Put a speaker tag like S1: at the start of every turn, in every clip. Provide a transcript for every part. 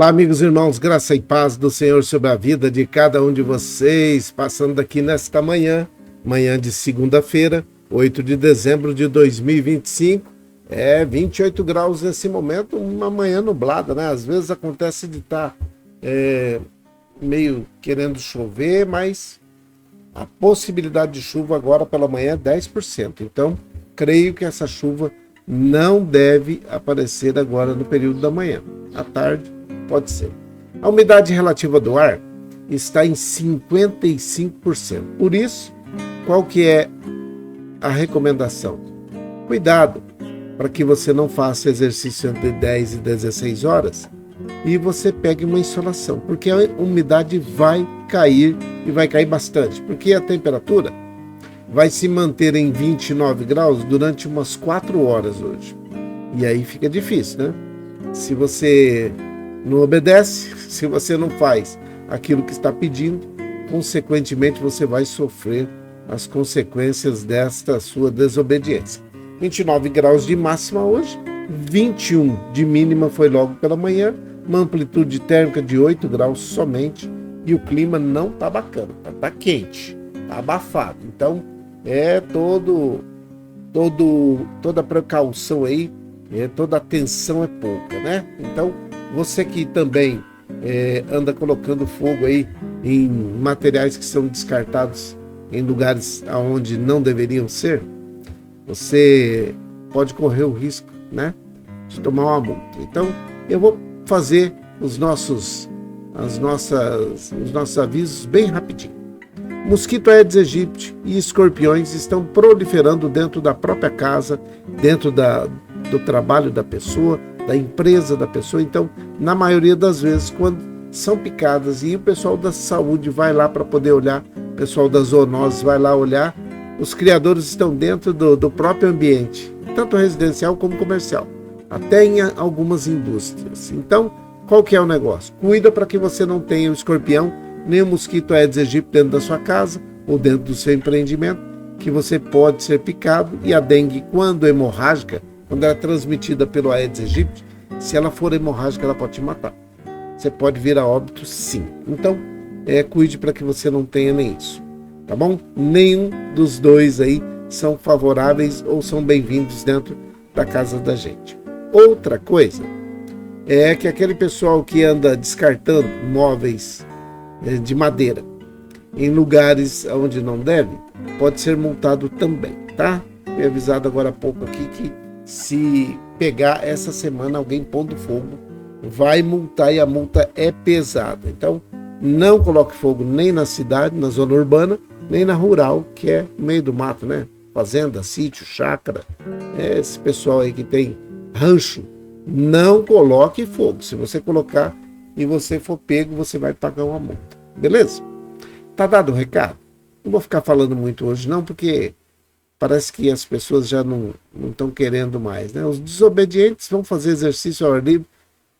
S1: Olá, amigos e irmãos, graça e paz do Senhor sobre a vida de cada um de vocês, passando aqui nesta manhã de segunda-feira, 8 de dezembro de 2025, 28 graus nesse momento, uma manhã nublada, né? Às vezes acontece de estar meio querendo chover, mas a possibilidade de chuva agora pela manhã é 10%, então creio que essa chuva não deve aparecer agora no período da manhã, à tarde pode ser. A umidade relativa do ar está em 55%. Por isso, qual que é a recomendação? Cuidado para que você não faça exercício entre 10 e 16 horas e você pegue uma insolação, porque a umidade vai cair e vai cair bastante, porque a temperatura vai se manter em 29 graus durante umas 4 horas hoje. E aí fica difícil, né? Se você não obedece, se você não faz aquilo que está pedindo, consequentemente você vai sofrer as consequências desta sua desobediência. 29 graus de máxima hoje, 21 de mínima foi logo pela manhã, uma amplitude térmica de 8 graus somente, e o clima não tá bacana, tá quente, tá abafado. Então toda precaução aí, toda atenção é pouca, né? Então você que também anda colocando fogo aí em materiais que são descartados em lugares onde não deveriam ser, você pode correr o risco, né, de tomar uma multa. Então, eu vou fazer os nossos avisos bem rapidinho. Mosquito Aedes aegypti e escorpiões estão proliferando dentro da própria casa, dentro do trabalho da pessoa, da empresa da pessoa. Então, na maioria das vezes, quando são picadas e o pessoal da saúde vai lá para poder olhar, o pessoal das zoonoses vai lá olhar, os criadores estão dentro do próprio ambiente, tanto residencial como comercial, até em algumas indústrias. Então, qual que é o negócio? Cuida para que você não tenha o escorpião, nem o mosquito Aedes aegypti dentro da sua casa ou dentro do seu empreendimento, que você pode ser picado. E a dengue, quando hemorrágica, quando ela é transmitida pelo Aedes aegypti, se ela for hemorrágica, ela pode te matar. Você pode vir a óbito, sim. Então, cuide para que você não tenha nem isso, tá bom? Nenhum dos dois aí são favoráveis ou são bem-vindos dentro da casa da gente. Outra coisa é que aquele pessoal que anda descartando móveis de madeira em lugares onde não deve, pode ser multado também, tá? Fui avisado agora há pouco aqui que se pegar essa semana alguém pondo fogo, vai multar, e a multa é pesada. Então, não coloque fogo nem na cidade, na zona urbana, nem na rural, que é no meio do mato, né? Fazenda, sítio, chácara. Esse pessoal aí que tem rancho, não coloque fogo. Se você colocar e você for pego, você vai pagar uma multa. Beleza? Tá dado o recado? Não vou ficar falando muito hoje não, porque parece que as pessoas já não estão querendo mais, né? Os desobedientes vão fazer exercício ao ar livre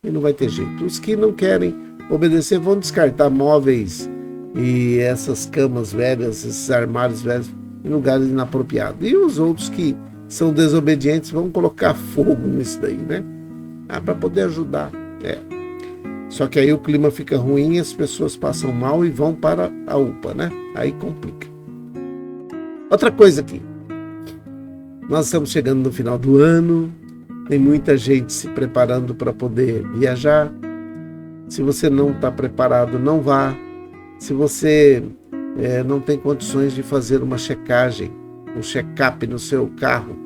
S1: e não vai ter jeito. Os que não querem obedecer vão descartar móveis e essas camas velhas, esses armários velhos em lugares inapropriados. E os outros que são desobedientes vão colocar fogo nisso daí, né? Para poder ajudar. Só que aí o clima fica ruim, as pessoas passam mal e vão para a UPA, né? Aí complica. Outra coisa aqui. Nós estamos chegando no final do ano, tem muita gente se preparando para poder viajar. Se você não está preparado, não vá. Se você não tem condições de fazer uma checagem, um check-up no seu carro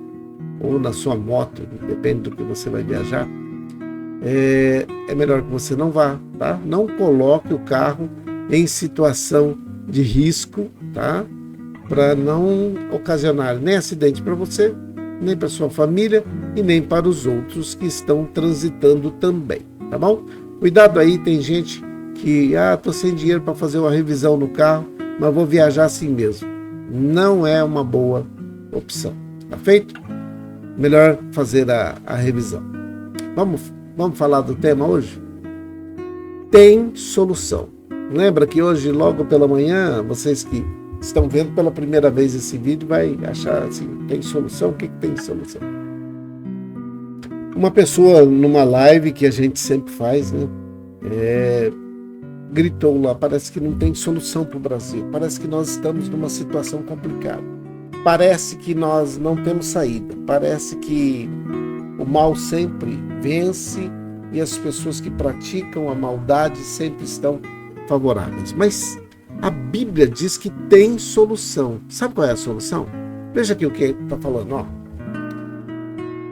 S1: ou na sua moto, depende do que você vai viajar, é melhor que você não vá, tá? Não coloque o carro em situação de risco, tá? Para não ocasionar nem acidente para você, nem para sua família e nem para os outros que estão transitando também, tá bom? Cuidado aí, tem gente que, tô sem dinheiro para fazer uma revisão no carro, mas vou viajar assim mesmo. Não é uma boa opção, tá feito? Melhor fazer a revisão. Vamos falar do tema hoje? Tem solução. Lembra que hoje, logo pela manhã, vocês que estão vendo pela primeira vez esse vídeo vai achar assim, tem solução? O que tem solução? Uma pessoa numa live que a gente sempre faz, né? gritou lá, parece que não tem solução para o Brasil, parece que nós estamos numa situação complicada, parece que nós não temos saída, parece que o mal sempre vence e as pessoas que praticam a maldade sempre estão favoráveis. Mas a Bíblia diz que tem solução. Sabe qual é a solução? Veja aqui o que está falando, ó.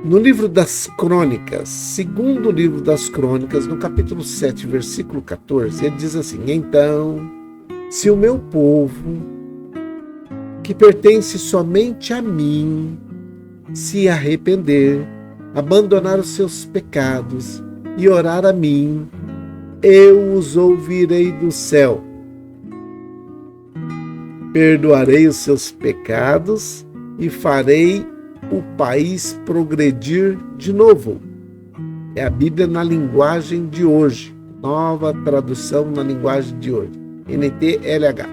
S1: No livro das Crônicas, segundo livro das Crônicas, no capítulo 7, versículo 14, ele diz assim: então, se o meu povo, que pertence somente a mim, se arrepender, abandonar os seus pecados e orar a mim, eu os ouvirei do céu. Perdoarei os seus pecados e farei o país progredir de novo. É a Bíblia na linguagem de hoje. Nova tradução na linguagem de hoje. NTLH.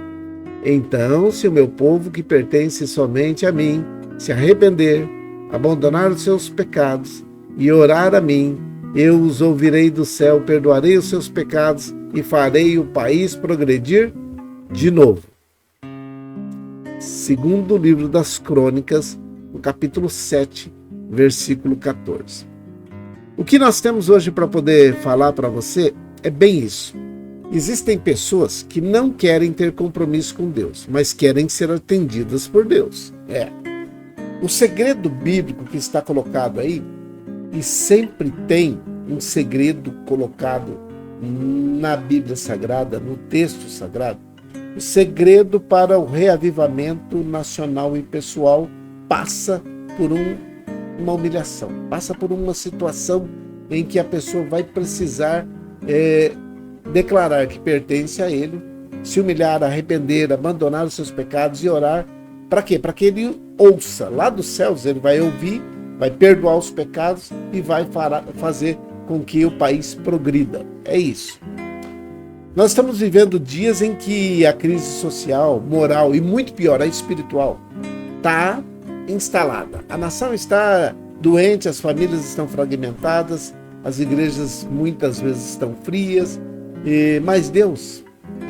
S1: Então, se o meu povo que pertence somente a mim se arrepender, abandonar os seus pecados e orar a mim, eu os ouvirei do céu, perdoarei os seus pecados e farei o país progredir de novo. Segundo livro das Crônicas, no capítulo 7, versículo 14. O que nós temos hoje para poder falar para você é bem isso. Existem pessoas que não querem ter compromisso com Deus, mas querem ser atendidas por Deus. O segredo bíblico que está colocado aí, e sempre tem um segredo colocado na Bíblia Sagrada, no texto sagrado, o segredo para o reavivamento nacional e pessoal passa por uma humilhação, passa por uma situação em que a pessoa vai precisar declarar que pertence a Ele, se humilhar, arrepender, abandonar os seus pecados e orar. Para quê? Para que Ele ouça. Lá dos céus Ele vai ouvir, vai perdoar os pecados e vai fazer com que o país progrida. É isso. Nós estamos vivendo dias em que a crise social, moral e muito pior, a espiritual, está instalada. A nação está doente, as famílias estão fragmentadas, as igrejas muitas vezes estão frias, mas Deus,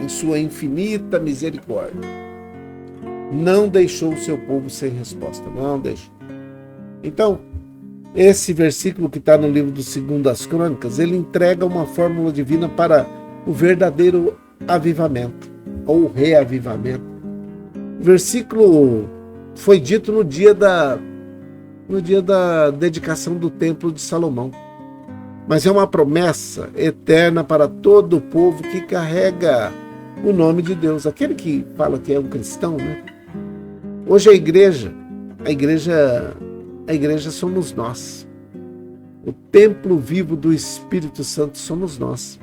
S1: em sua infinita misericórdia, não deixou o seu povo sem resposta, não deixou. Então, esse versículo que está no livro do 2 das Crônicas, ele entrega uma fórmula divina para o verdadeiro avivamento, ou reavivamento. O versículo foi dito no dia da dedicação do Templo de Salomão. Mas é uma promessa eterna para todo o povo que carrega o nome de Deus. Aquele que fala que é um cristão, né? Hoje a igreja somos nós. O templo vivo do Espírito Santo somos nós.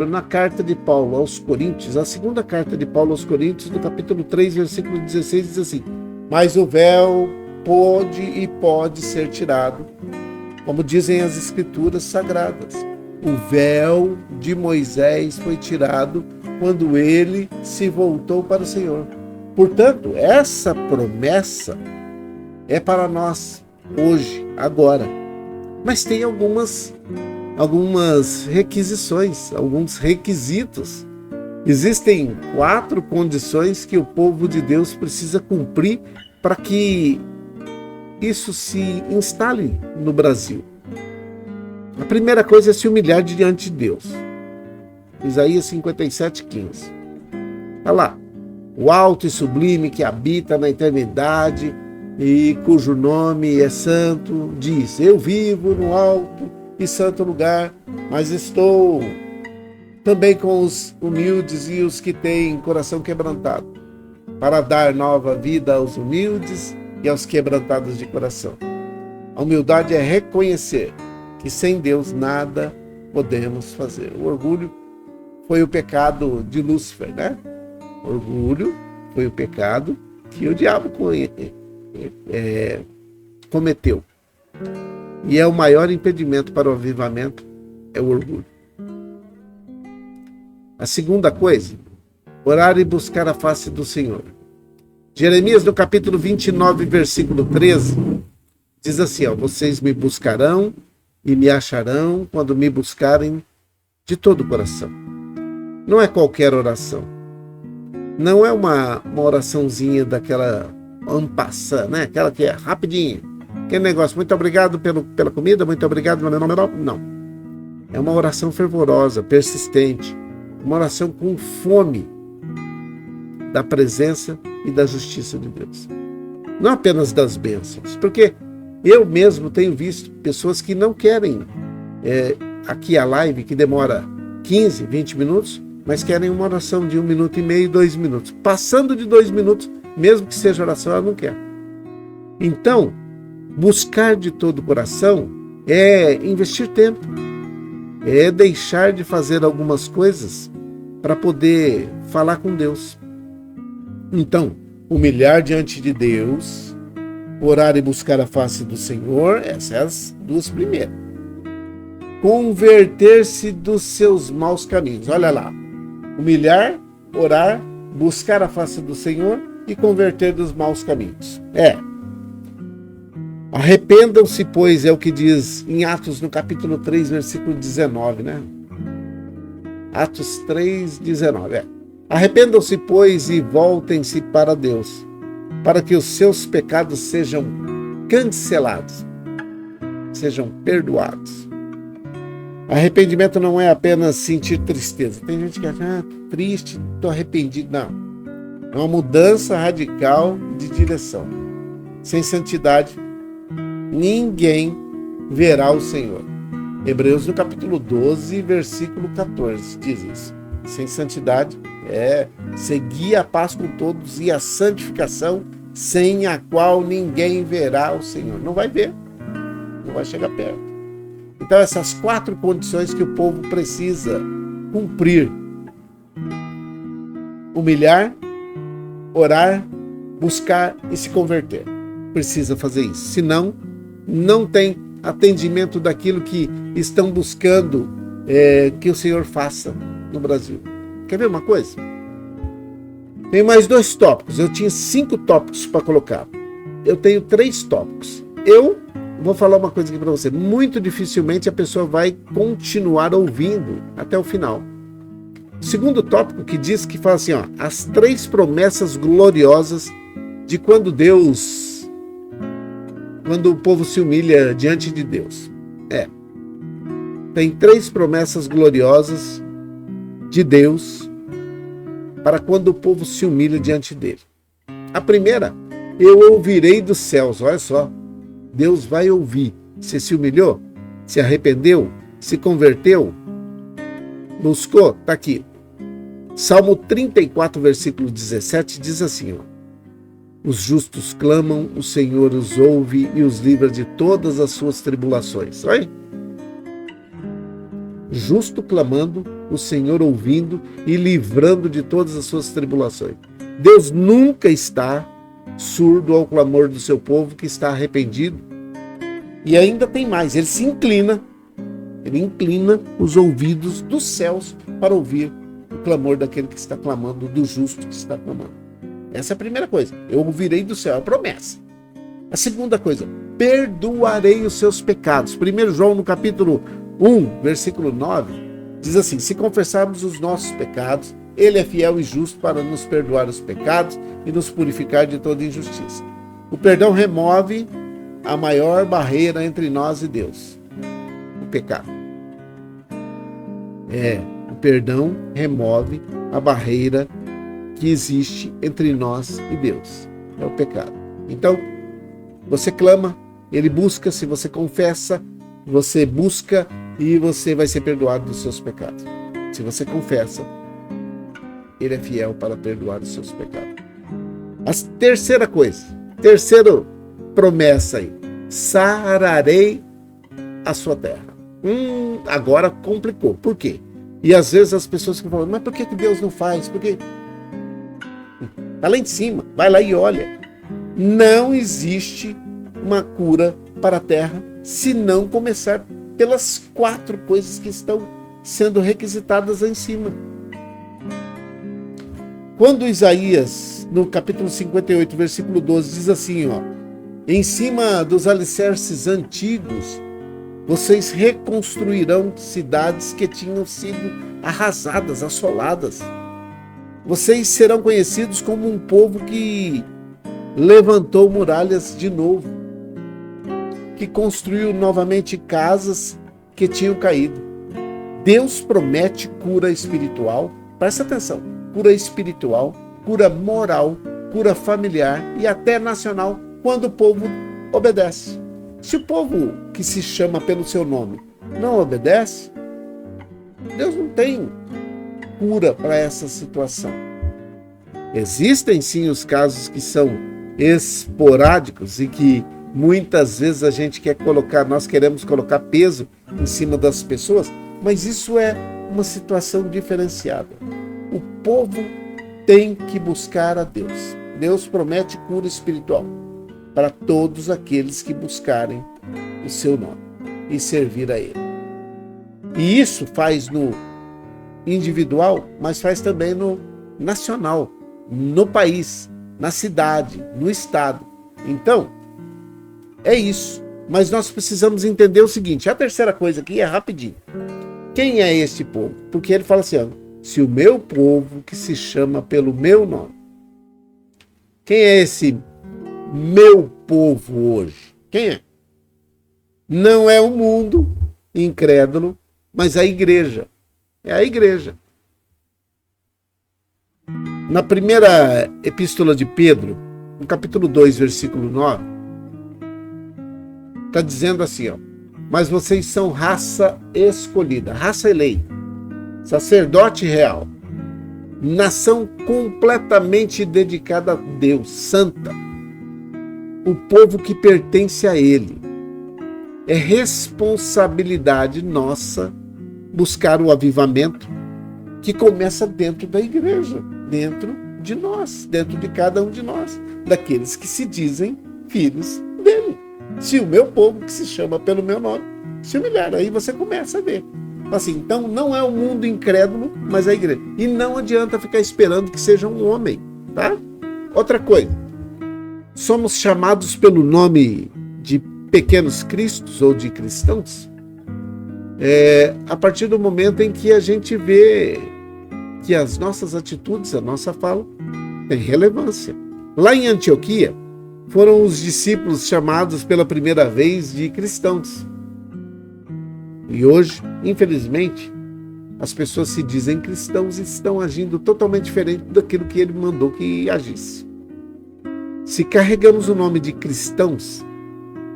S1: Na carta de Paulo aos Coríntios, a segunda carta de Paulo aos Coríntios, no capítulo 3, versículo 16, diz assim: mas o véu pode ser tirado, como dizem as Escrituras Sagradas. O véu de Moisés foi tirado quando ele se voltou para o Senhor. Portanto, essa promessa é para nós hoje, agora. Mas tem algumas requisições, alguns requisitos. Existem 4 condições que o povo de Deus precisa cumprir para que isso se instale no Brasil. A primeira coisa é se humilhar diante de Deus. Isaías 57:15. Olha lá. O alto e sublime que habita na eternidade e cujo nome é santo, diz: eu vivo no alto e santo lugar, mas estou também com os humildes e os que têm coração quebrantado, para dar nova vida aos humildes e aos quebrantados de coração. A humildade é reconhecer que sem Deus nada podemos fazer. O orgulho foi o pecado de Lúcifer, né? O orgulho foi o pecado que o diabo cometeu. E é o maior impedimento para o avivamento, é o orgulho. A segunda coisa, orar e buscar a face do Senhor. Jeremias, no capítulo 29, versículo 13, diz assim: vocês me buscarão e me acharão quando me buscarem de todo o coração. Não é qualquer oração. Não é uma oraçãozinha daquela en passant, né? Aquela que é rapidinho. Aquele negócio, muito obrigado pela comida, muito obrigado. Não. É uma oração fervorosa, persistente. Uma oração com fome da presença e da justiça de Deus. Não apenas das bênçãos. Porque eu mesmo tenho visto pessoas que não querem aqui a live, que demora 15, 20 minutos, mas querem uma oração de 1 minuto e meio, 2 minutos. Passando de 2 minutos, mesmo que seja oração, ela não quer. Então, buscar de todo o coração é investir tempo, é deixar de fazer algumas coisas para poder falar com Deus. Então, humilhar diante de Deus, orar e buscar a face do Senhor, essas são as duas primeiras. Converter-se dos seus maus caminhos. Olha lá. Humilhar, orar, buscar a face do Senhor e converter dos maus caminhos. Arrependam-se, pois, é o que diz em Atos, no capítulo 3, versículo 19, né? Atos 3, 19, Arrependam-se, pois, e voltem-se para Deus, para que os seus pecados sejam cancelados, sejam perdoados. Arrependimento não é apenas sentir tristeza. Tem gente que acha, triste, estou arrependido. Não. É uma mudança radical de direção. Sem santidade, ninguém verá o Senhor. Hebreus, no capítulo 12, versículo 14, diz isso. Sem santidade seguir a paz com todos e a santificação, sem a qual ninguém verá o Senhor. Não vai ver, não vai chegar perto. Então, essas 4 condições que o povo precisa cumprir: humilhar, orar, buscar e se converter. Precisa fazer isso. Senão, não tem atendimento daquilo que estão buscando que o Senhor faça no Brasil. Quer ver uma coisa? Tem mais 2 tópicos. Eu tinha 5 tópicos para colocar. Eu tenho 3 tópicos. Eu vou falar uma coisa aqui para você. Muito dificilmente a pessoa vai continuar ouvindo até o final. O segundo tópico que diz que fala assim, as 3 promessas gloriosas de quando o povo se humilha diante de Deus. Tem 3 promessas gloriosas de Deus para quando o povo se humilha diante dele. A primeira, eu ouvirei dos céus. Olha só. Deus vai ouvir. Você se humilhou? Se arrependeu? Se converteu? Buscou? Está aqui. Salmo 34, versículo 17, diz assim, os justos clamam, o Senhor os ouve e os livra de todas as suas tribulações. Olha aí. Justo clamando, o Senhor ouvindo e livrando de todas as suas tribulações. Deus nunca está surdo ao clamor do seu povo que está arrependido. E ainda tem mais, ele inclina os ouvidos dos céus para ouvir o clamor daquele que está clamando, do justo que está clamando. Essa é a primeira coisa, eu ouvirei do céu, é a promessa. A segunda coisa, perdoarei os seus pecados. 1 João, no capítulo 1, versículo 9, diz assim, se confessarmos os nossos pecados, ele é fiel e justo para nos perdoar os pecados e nos purificar de toda injustiça. O perdão remove a maior barreira entre nós e Deus. O pecado. O perdão remove a barreira que existe entre nós e Deus. É o pecado. Então, você clama, ele busca, se você confessa, você busca e você vai ser perdoado dos seus pecados. Se você confessa, ele é fiel para perdoar os seus pecados. A terceira promessa aí, sararei a sua terra. Agora complicou. Por quê? E às vezes as pessoas ficam falando, mas por que Deus não faz? Porque está lá em cima, vai lá e olha. Não existe uma cura para a terra se não começar pelas 4 coisas que estão sendo requisitadas lá em cima. Quando Isaías, no capítulo 58, versículo 12, diz assim, em cima dos alicerces antigos, Vocês reconstruirão cidades que tinham sido arrasadas, assoladas. Vocês serão conhecidos como um povo que levantou muralhas de novo, que construiu novamente casas que tinham caído. Deus promete cura espiritual, presta atenção, cura espiritual, cura moral, cura familiar e até nacional, quando o povo obedece. Se o povo que se chama pelo seu nome não obedece, Deus não tem cura para essa situação. Existem sim os casos que são esporádicos e que muitas vezes a gente nós queremos colocar peso em cima das pessoas, mas isso é uma situação diferenciada. O povo tem que buscar a Deus. Deus promete cura espiritual para todos aqueles que buscarem o seu nome e servir a Ele. E isso faz no individual, mas faz também no nacional, no país, na cidade, no estado. Então, é isso. Mas nós precisamos entender o seguinte, a terceira coisa aqui é rapidinho. Quem é este povo? Porque ele fala assim, se o meu povo que se chama pelo meu nome. Quem é esse meu povo hoje? Quem é? Não é o mundo incrédulo, mas a igreja. É a igreja. Na primeira epístola de Pedro, no capítulo 2, versículo 9, está dizendo assim, mas vocês são raça escolhida, raça eleita, sacerdote real, nação completamente dedicada a Deus, santa, o povo que pertence a Ele. É responsabilidade nossa buscar o avivamento que começa dentro da igreja, dentro de nós, dentro de cada um de nós, daqueles que se dizem filhos dele. Se o meu povo, que se chama pelo meu nome, se humilhar, aí você começa a ver. Assim, então não é o mundo incrédulo, mas a igreja. E não adianta ficar esperando que seja um homem, tá? Outra coisa, somos chamados pelo nome de pequenos cristos ou de cristãos, a partir do momento em que a gente vê que as nossas atitudes, a nossa fala, tem relevância. Lá em Antioquia, foram os discípulos chamados pela primeira vez de cristãos. E hoje, infelizmente, as pessoas se dizem cristãos e estão agindo totalmente diferente daquilo que ele mandou que agisse. Se carregamos o nome de cristãos,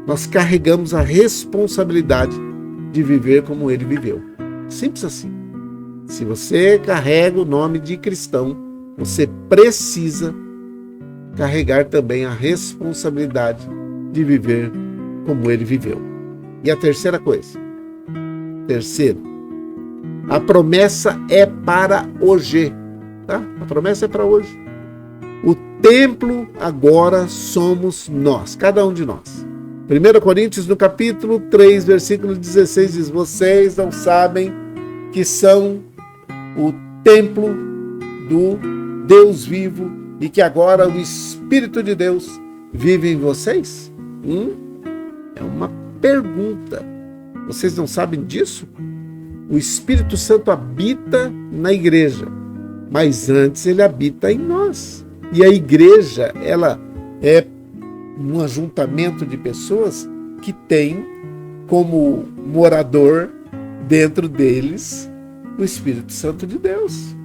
S1: nós carregamos a responsabilidade de viver como ele viveu. Simples assim. Se você carrega o nome de cristão, você precisa carregar também a responsabilidade de viver como ele viveu. E a terceira coisa. Terceiro, a promessa é para hoje. Tá? A promessa é para hoje. O templo agora somos nós, cada um de nós. 1 Coríntios, no capítulo 3, versículo 16, diz: vocês não sabem que são o templo do Deus vivo e que agora o Espírito de Deus vive em vocês? É uma pergunta. Vocês não sabem disso? O Espírito Santo habita na igreja, mas antes ele habita em nós. E a igreja, ela é um ajuntamento de pessoas que tem como morador dentro deles o Espírito Santo de Deus.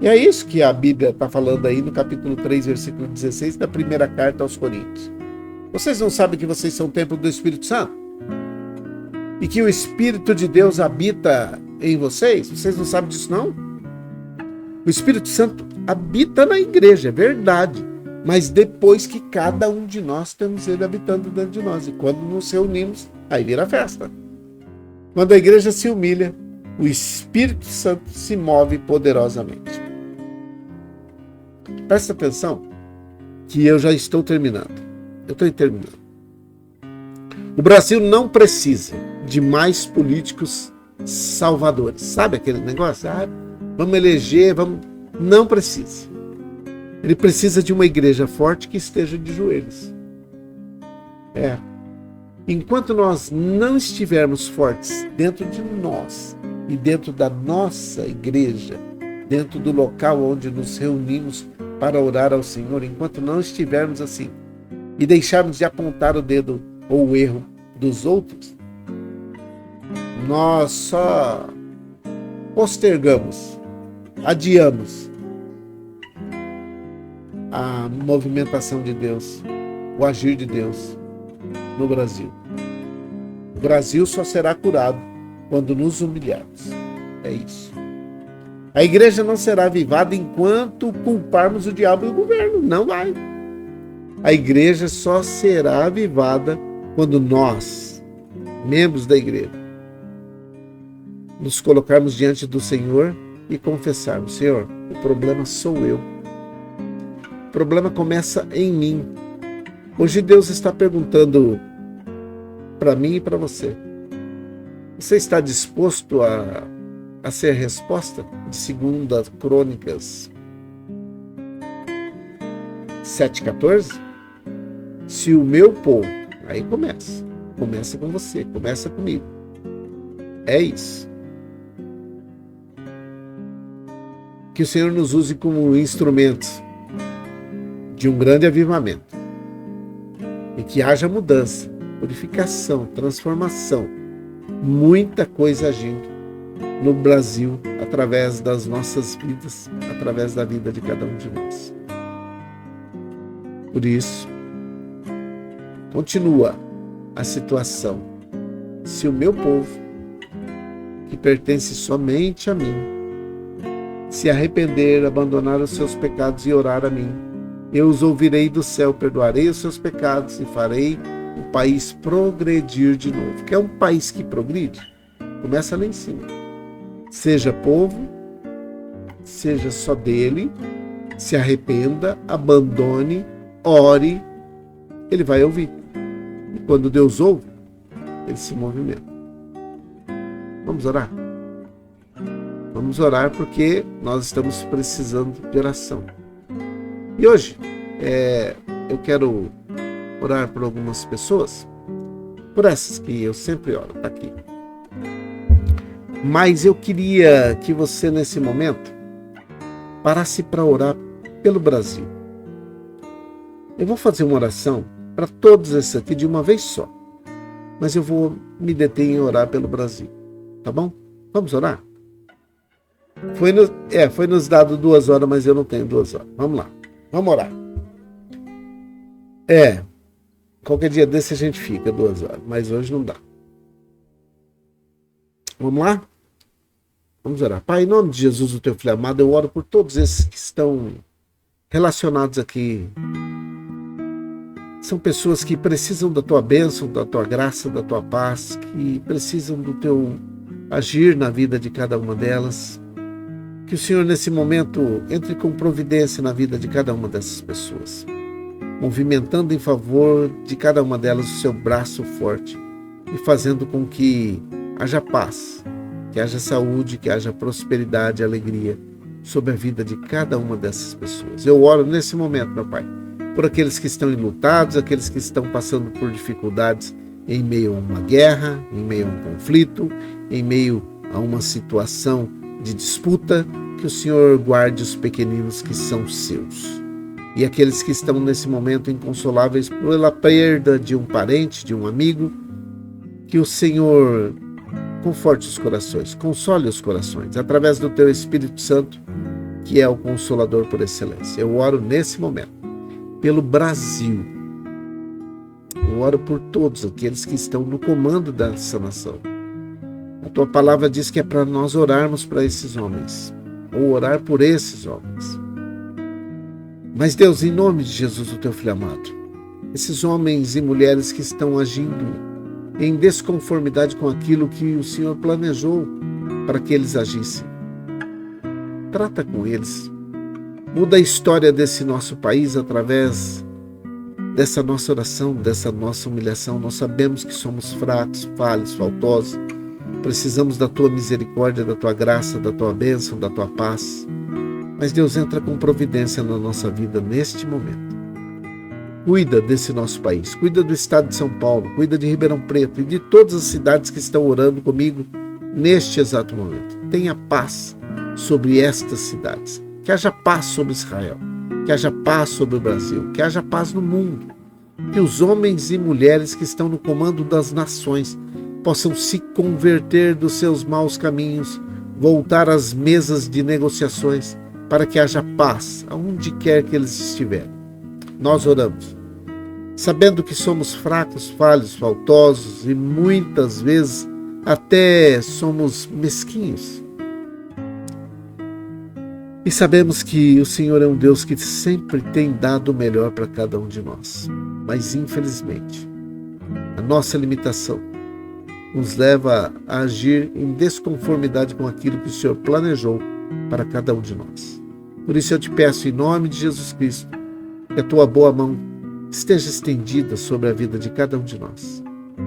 S1: E é isso que a Bíblia está falando aí no capítulo 3, versículo 16 da primeira carta aos Coríntios. Vocês não sabem que vocês são o templo do Espírito Santo? E que o Espírito de Deus habita em vocês? Vocês não sabem disso, não? O Espírito Santo habita na igreja, é verdade. Mas depois que cada um de nós temos ele habitando dentro de nós. E quando nos reunimos, aí vira festa. Quando a igreja se humilha, o Espírito Santo se move poderosamente. Presta atenção que eu já estou terminando. Eu estou terminando. O Brasil não precisa de mais políticos salvadores. Sabe aquele negócio? Vamos eleger, vamos... Não precisa. Ele precisa de uma igreja forte que esteja de joelhos. Enquanto nós não estivermos fortes dentro de nós e dentro da nossa igreja, dentro do local onde nos reunimos para orar ao Senhor, enquanto não estivermos assim e deixarmos de apontar o dedo ou o erro dos outros, nós só postergamos, adiamos a movimentação de Deus, o agir de Deus no Brasil. O Brasil só será curado quando nos humilharmos. É isso. A igreja não será avivada enquanto culparmos o diabo e o governo. Não vai. A igreja só será avivada quando nós, membros da igreja, nos colocarmos diante do Senhor e confessarmos: Senhor, o problema sou eu. O problema começa em mim. Hoje Deus está perguntando para mim e para você: você está disposto a ser a resposta de 2 Crônicas 7,14? Se o meu povo, aí começa com você, começa comigo. É isso. Que o Senhor nos use como instrumentos de um grande avivamento e que haja mudança, purificação, transformação, muita coisa agindo no Brasil através das nossas vidas, através da vida de cada um de nós. Por isso, continua a situação. Se o meu povo, que pertence somente a mim, se arrepender, abandonar os seus pecados e orar a mim, eu os ouvirei do céu, perdoarei os seus pecados e farei o país progredir de novo. Quer um país que progride? Começa lá em cima. Seja povo, seja só dele, se arrependa, abandone, ore, ele vai ouvir. E quando Deus ouve, ele se movimenta. Vamos orar? Vamos orar porque nós estamos precisando de oração. E hoje, eu quero orar por algumas pessoas, por essas que eu sempre oro, tá aqui. Mas eu queria que você, nesse momento, parasse para orar pelo Brasil. Eu vou fazer uma oração para todos esses aqui de uma vez só, mas eu vou me deter em orar pelo Brasil, tá bom? Vamos orar? Foi nos dado 2 horas, mas eu não tenho 2 horas. Vamos lá, vamos orar. Qualquer dia desse a gente fica 2 horas, mas hoje não dá. Vamos lá? Vamos orar. Pai, em nome de Jesus, o teu filho amado, eu oro por todos esses que estão relacionados aqui. São pessoas que precisam da tua bênção, da tua graça, da tua paz, que precisam do teu agir na vida de cada uma delas. Que o Senhor, nesse momento, entre com providência na vida de cada uma dessas pessoas, movimentando em favor de cada uma delas o seu braço forte e fazendo com que haja paz, que haja saúde, que haja prosperidade e alegria sobre a vida de cada uma dessas pessoas. Eu oro nesse momento, meu Pai, por aqueles que estão enlutados, aqueles que estão passando por dificuldades em meio a uma guerra, em meio a um conflito, em meio a uma situação de disputa, que o Senhor guarde os pequeninos que são seus. E aqueles que estão nesse momento inconsoláveis pela perda de um parente, de um amigo, que o Senhor conforte os corações, console os corações, através do teu Espírito Santo, que é o Consolador por excelência. Eu oro nesse momento pelo Brasil. Eu oro por todos aqueles que estão no comando dessa nação. A tua palavra diz que é para nós orarmos para esses homens, ou orar por esses homens. Mas Deus, em nome de Jesus, o teu filho amado, esses homens e mulheres que estão agindo em desconformidade com aquilo que o Senhor planejou para que eles agissem, trata com eles. Muda a história desse nosso país através dessa nossa oração, dessa nossa humilhação. Nós sabemos que somos fracos, falhos, faltosos. Precisamos da tua misericórdia, da tua graça, da tua bênção, da tua paz. Mas Deus, entra com providência na nossa vida neste momento. Cuida desse nosso país, cuida do estado de São Paulo, cuida de Ribeirão Preto e de todas as cidades que estão orando comigo neste exato momento. Tenha paz sobre estas cidades. Que haja paz sobre Israel, que haja paz sobre o Brasil, que haja paz no mundo. Que os homens e mulheres que estão no comando das nações possam se converter dos seus maus caminhos, voltar às mesas de negociações, para que haja paz aonde quer que eles estiverem. Nós oramos, sabendo que somos fracos, falhos, faltosos e muitas vezes até somos mesquinhos. E sabemos que o Senhor é um Deus que sempre tem dado o melhor para cada um de nós. Mas infelizmente, a nossa limitação nos leva a agir em desconformidade com aquilo que o Senhor planejou para cada um de nós. Por isso eu te peço, em nome de Jesus Cristo, que a tua boa mão esteja estendida sobre a vida de cada um de nós,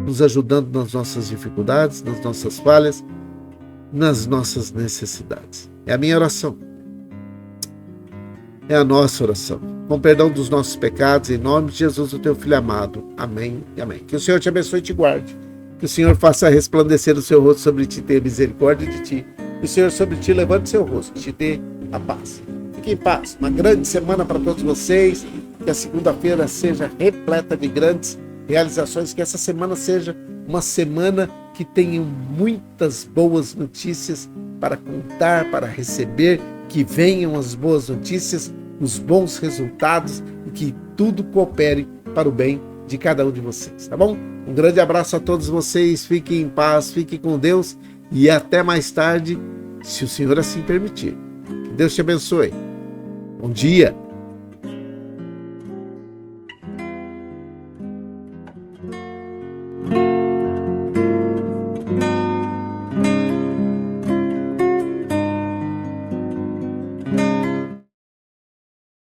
S1: nos ajudando nas nossas dificuldades, nas nossas falhas, nas nossas necessidades. É a minha oração. É a nossa oração. Com perdão dos nossos pecados, em nome de Jesus, o teu Filho amado. Amém e amém. Que o Senhor te abençoe e te guarde. Que o Senhor faça resplandecer o seu rosto sobre ti, tenha misericórdia de ti. Que o Senhor sobre ti levante seu rosto, te dê a paz. Fique em paz. Uma grande semana para todos vocês. Que a segunda-feira seja repleta de grandes realizações. Que essa semana seja uma semana que tenha muitas boas notícias para contar, para receber. Que venham as boas notícias, os bons resultados e que tudo coopere para o bem de cada um de vocês, tá bom? Um grande abraço a todos vocês, fiquem em paz, fiquem com Deus e até mais tarde, se o Senhor assim permitir. Que Deus te abençoe. Bom dia!